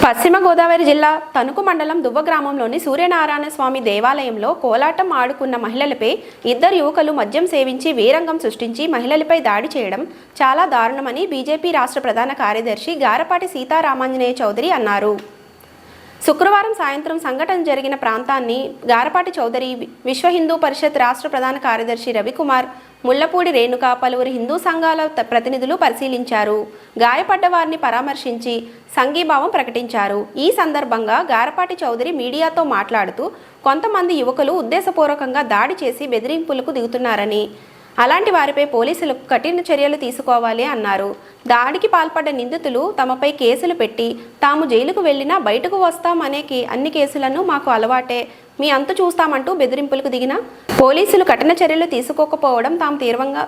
పశ్చిమ గోదావరి జిల్లా తణుకు మండలం దువ్వ గ్రామంలోని సూర్యనారాయణ స్వామి దేవాలయంలో కోలాటం ఆడుకున్న మహిళలపై ఇద్దరు యువకులు మద్యం సేవించి వీరంగం సృష్టించి మహిళలపై దాడి చేయడం చాలా దారుణమని బీజేపీ రాష్ట్ర ప్రధాన కార్యదర్శి గారపాటి సీతారామాంజనేయ చౌదరి అన్నారు. శుక్రవారం సాయంత్రం సంఘటన జరిగిన ప్రాంతాన్ని గారపాటి చౌదరి, విశ్వ హిందూ పరిషత్ రాష్ట్ర ప్రధాన కార్యదర్శి రవికుమార్, ముళ్లపూడి రేణుక, పలువురు హిందూ సంఘాల ప్రతినిధులు పరిశీలించారు. గాయపడ్డ వారిని పరామర్శించి సంఘీభావం ప్రకటించారు. ఈ సందర్భంగా గారపాటి చౌదరి మీడియాతో మాట్లాడుతూ కొంతమంది యువకులు ఉద్దేశపూర్వకంగా దాడి చేసి బెదిరింపులకు దిగుతున్నారని, అలాంటి వారిపై పోలీసులకు కఠిన చర్యలు తీసుకోవాలి అన్నారు. దాడికి పాల్పడ్డ నిందితులు తమపై కేసులు పెట్టి తాము జైలుకు వెళ్లినా బయటకు వస్తామనే అన్ని కేసులను మాకు అలవాటే, మీ అంతు చూస్తామంటూ బెదిరింపులకు దిగిన పోలీసులు కఠిన చర్యలు తీసుకోకపోవడం తాము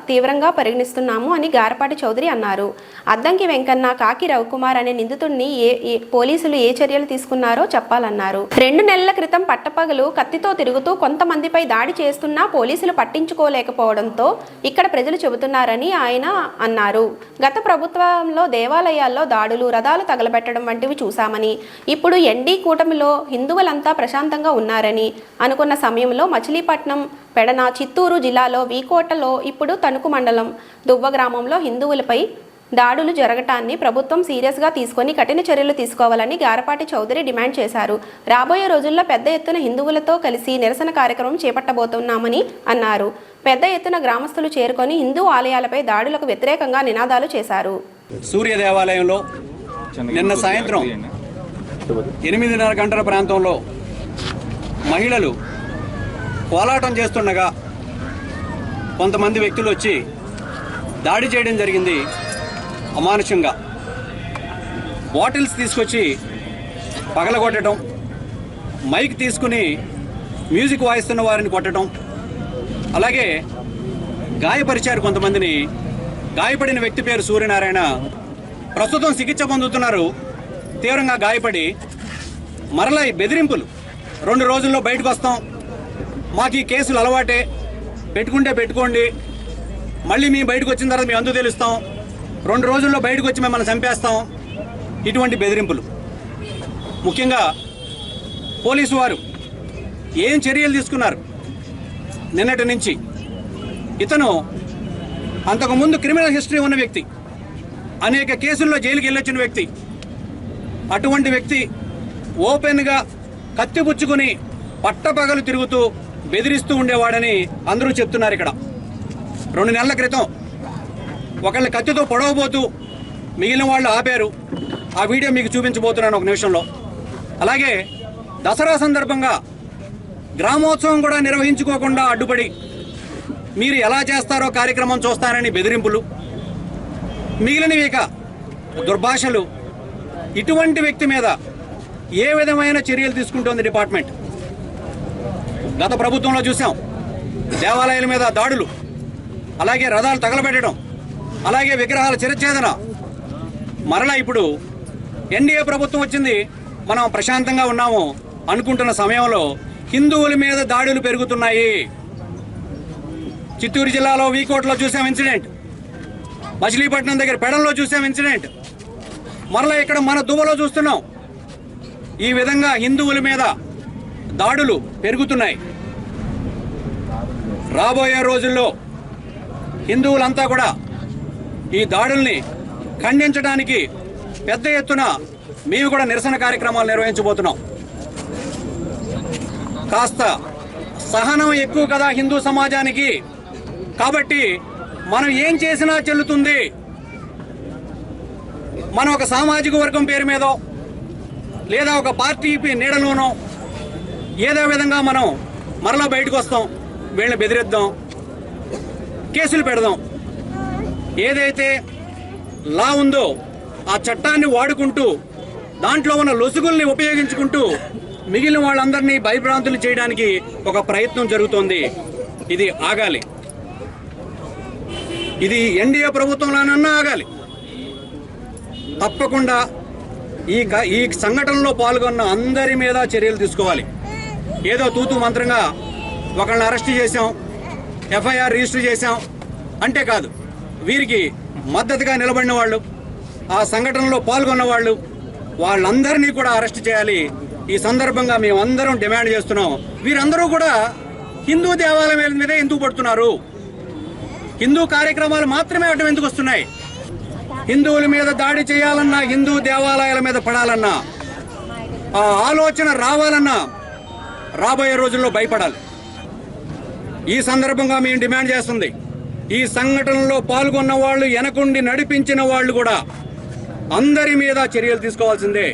తీవ్రంగా పరిగణిస్తున్నాము అని గారపాటి చౌదరి అన్నారు. అద్దంకి వెంకన్న, కాకి రవికుమార్ అనే నిందితుడిని పోలీసులు ఏ చర్యలు తీసుకున్నారో చెప్పాలన్నారు. 2 నెలల క్రితం పట్టపగలు కత్తితో తిరుగుతూ కొంతమందిపై దాడి చేస్తున్నా పోలీసులు పట్టించుకోలేకపోవడంతో ఇక్కడ ప్రజలు చెబుతున్నారని ఆయన అన్నారు. గత ప్రభుత్వంలో దేవాలయాల్లో దాడులు, రథాలు తగలబెట్టడం వంటివి చూశామని, ఇప్పుడు ఎన్డీ కూటమిలో హిందువులంతా ప్రశాంతంగా ఉన్నారని అనుకున్న సమయంలో మచిలీపట్నం, పెడన, చిత్తూరు జిల్లాలో వీకోటలో, ఇప్పుడు తణుకు మండలం దువ్వ గ్రామంలో హిందువులపై దాడులు జరగటాన్ని ప్రభుత్వం సీరియస్గా తీసుకొని కఠిన చర్యలు తీసుకోవాలని గారపాటి చౌదరి డిమాండ్ చేశారు. రాబోయే రోజుల్లో పెద్ద ఎత్తున హిందువులతో కలిసి నిరసన కార్యక్రమం చేపట్టబోతున్నామని అన్నారు. పెద్ద ఎత్తున గ్రామస్తులు చేరుకొని హిందూ ఆలయాలపై దాడులకు వ్యతిరేకంగా నినాదాలు చేశారు. సూర్య దేవాలయంలో నిన్న సాయంత్రం 8:30 గంటల ప్రాంతంలో మహిళలు కోలాటం చేస్తుండగా కొంతమంది వ్యక్తులు వచ్చి దాడి చేయడం జరిగింది. అమానుషంగా బాటిల్స్ తీసుకొచ్చి పగలగొట్టడం, మైక్ తీసుకుని మ్యూజిక్ వాయిస్తున్న వారిని కొట్టడం, అలాగే గాయపరిచారు కొంతమందిని. గాయపడిన వ్యక్తి పేరు సూర్యనారాయణ. ప్రస్తుతం చికిత్స పొందుతున్నారు. తీవ్రంగా గాయపడి మరలా ఈ బెదిరింపులు, 2 రోజుల్లో బయటకు వస్తాం, మాకు ఈ కేసులు అలవాటే, పెట్టుకుంటే పెట్టుకోండి, మళ్ళీ మేము బయటకు వచ్చిన తర్వాత మేము అందుకు తెలుస్తాం, 2 రోజుల్లో బయటకు వచ్చి మిమ్మల్ని చంపేస్తాం, ఇటువంటి బెదిరింపులు. ముఖ్యంగా పోలీసు వారు ఏం చర్యలు తీసుకున్నారు నిన్నటి నుంచి? ఇతను అంతకుముందు క్రిమినల్ హిస్టరీ ఉన్న వ్యక్తి, అనేక కేసుల్లో జైలుకి వెళ్ళొచ్చిన వ్యక్తి. అటువంటి వ్యక్తి ఓపెన్గా కత్తిపుచ్చుకుని పట్టపగలు తిరుగుతూ బెదిరిస్తూ ఉండేవాడని అందరూ చెప్తున్నారు. ఇక్కడ 2 నెలల క్రితం ఒకళ్ళని కత్తితో పొడవబోతూ మిగిలిన వాళ్ళు ఆపారు. ఆ వీడియో మీకు చూపించబోతున్నాను ఒక నిమిషంలో. అలాగే దసరా సందర్భంగా గ్రామోత్సవం కూడా నిర్వహించుకోకుండా అడ్డుపడి మీరు ఎలా చేస్తారో కార్యక్రమం చూస్తారని బెదిరింపులు, మిగిలినవి ఇక దుర్భాషలు. ఇటువంటి వ్యక్తి మీద ఏ విధమైన చర్యలు తీసుకుంటోంది డిపార్ట్మెంట్? గత ప్రభుత్వంలో చూసాం దేవాలయాల మీద దాడులు, అలాగే రథాలు తగలబెట్టడం, అలాగే విగ్రహాల చిరఛేదన. మరలా ఇప్పుడు ఎన్డీఏ ప్రభుత్వం వచ్చింది, మనం ప్రశాంతంగా ఉన్నాము అనుకుంటున్న సమయంలో హిందువుల మీద దాడులు పెరుగుతున్నాయి. చిత్తూరు జిల్లాలో వీకోటలో చూసాం ఇన్సిడెంట్, మచిలీపట్నం దగ్గర పెడంలో చూసాం ఇన్సిడెంట్, మరలా ఇక్కడ మన దువ్వలో చూస్తున్నాం. ఈ విధంగా హిందువుల మీద దాడులు పెరుగుతున్నాయి. రాబోయే రోజుల్లో హిందువులంతా కూడా ఈ దాడుల్ని ఖండించడానికి పెద్ద ఎత్తున మేము కూడా నిరసన కార్యక్రమాలు నిర్వహించబోతున్నాం. కాస్త సహనం ఎక్కువ కదా హిందూ సమాజానికి, కాబట్టి మనం ఏం చేసినా చెల్లుతుంది. మనం ఒక సామాజిక వర్గం పేరు మీదో లేదా ఒక పార్టీ నీడలోనో ఏదో విధంగా మనం మరలా బయటకు వస్తాం, వీళ్ళని బెదిరిద్దాం, కేసులు పెడదాం. ఏదైతే లా ఉందో ఆ చట్టాన్ని వాడుకుంటూ దాంట్లో ఉన్న లొసుగుల్ని ఉపయోగించుకుంటూ మిగిలిన వాళ్ళందరినీ భయభ్రాంతులు చేయడానికి ఒక ప్రయత్నం జరుగుతోంది. ఇది ఆగాలి. ఇది ఎన్డీఏ ప్రభుత్వంలోనన్నా ఆగాలి. తప్పకుండా ఈ సంఘటనలో పాల్గొన్న అందరి మీద చర్యలు తీసుకోవాలి. ఏదో తూతూ మంత్రంగా ఒకళ్ళని అరెస్ట్ చేశాం, ఎఫ్ఐఆర్ రిజిస్టర్ చేశాం అంటే కాదు. వీరికి మద్దతుగా నిలబడిన వాళ్ళు, ఆ సంఘటనలో పాల్గొన్న వాళ్ళు, వాళ్ళందరినీ కూడా అరెస్ట్ చేయాలి. ఈ సందర్భంగా మేమందరం డిమాండ్ చేస్తున్నాం. వీరందరూ కూడా హిందూ దేవాలయాల మీద ఎందుకు పడుతున్నారు? హిందూ కార్యక్రమాలు మాత్రమే అడ్డం ఎందుకు వస్తున్నాయి? హిందువుల మీద దాడి చేయాలన్నా, హిందూ దేవాలయాల మీద పడాలన్నా, ఆ ఆలోచన రావాలన్నా రాబోయే రోజుల్లో భయపడాలి. ఈ సందర్భంగా మేము డిమాండ్ చేస్తుంది, ఈ సంఘటనలో పాల్గొన్న వాళ్ళు, వెనకుండి నడిపించిన వాళ్ళు కూడా అందరి మీద చర్యలు తీసుకోవాల్సిందే.